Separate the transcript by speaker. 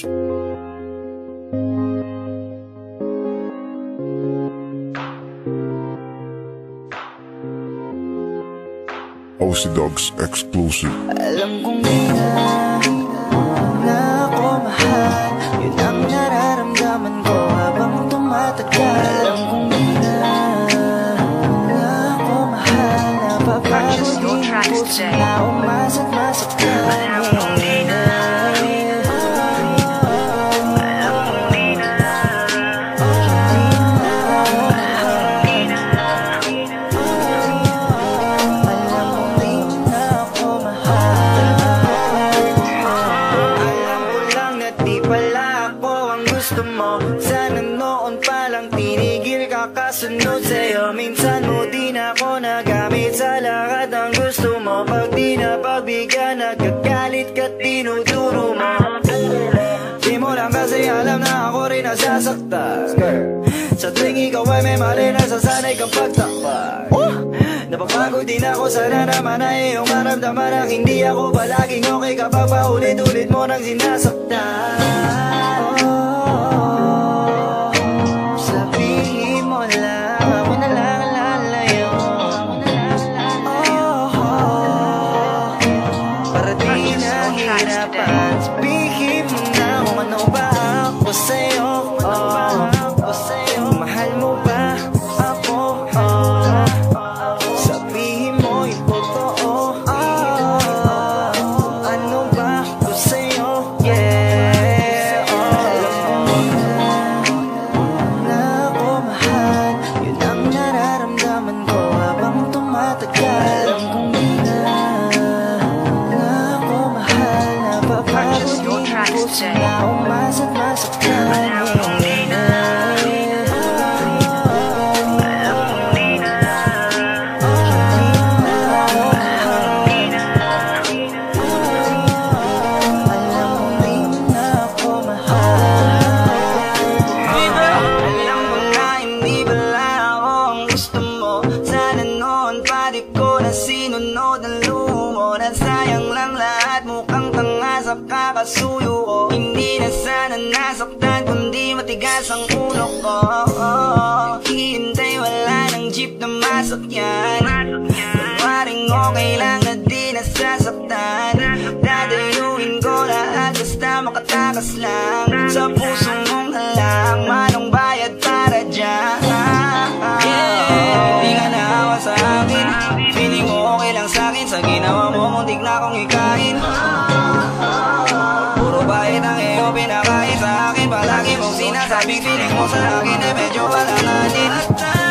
Speaker 1: OC Dogs exclusive.
Speaker 2: Alam kong di na ako mahal, yun ang nararamdaman ko habang tumatagal. Alam kong di na ako mahal, napapagod din ang puso na umasa't masaktan. Alam kong di na sana noon palang tinigil ka kasunod sa'yo. Minsan mo din ako nagamit sa lahat ng gusto mo. Pag di na pagbigyan, nagagalit ka, tinuturo mo. Di mo lang kasi alam na ako rin nasasaktan. Sa tuwing ikaw ay may mali, nasasanay kang pagtakpan. Napapagod din ako, sana naman ay iyong maramdaman na hindi ako palaging okay kapag paulit-ulit mo nang sinasaktan. Sabihin mo na kung ano ba ako sa'yo, mahal mo ba ako, sabihin mo yung totoo, ano ba ako sa'yo, yeah. Na ako mahal, yun ang nararamdaman ko habang tumatagal. Alam kong di na ako mahal, napapagod din ang puso na umasa't masaktan. Alam kong di na ako mahal. Alam mo na hindi pala ako ang gusto mo. Sana noon pa di ko na sinunod ang lumo. Nasayang lang lahat, mukhang tanga sa kakasuyo ko. Hindi na sana nasaktan, kundi matigas ang ulo ko. Hihintay, wala ng jeep na masakyan. Kunwaring okay lang na di nasasaktan. Dadayuin ko lahat basta makatakas lang. Sa puso mong halang, manong bayad para dyan. Di ka naawa sa akin, feeling mo okay lang sa'kin. Sa ginawa mo, muntik na akong ikain. Puro bayad ang iyo pinakain sa akin. Palagi mong sinasabing feeling mo sa akin, eh medyo wala natin.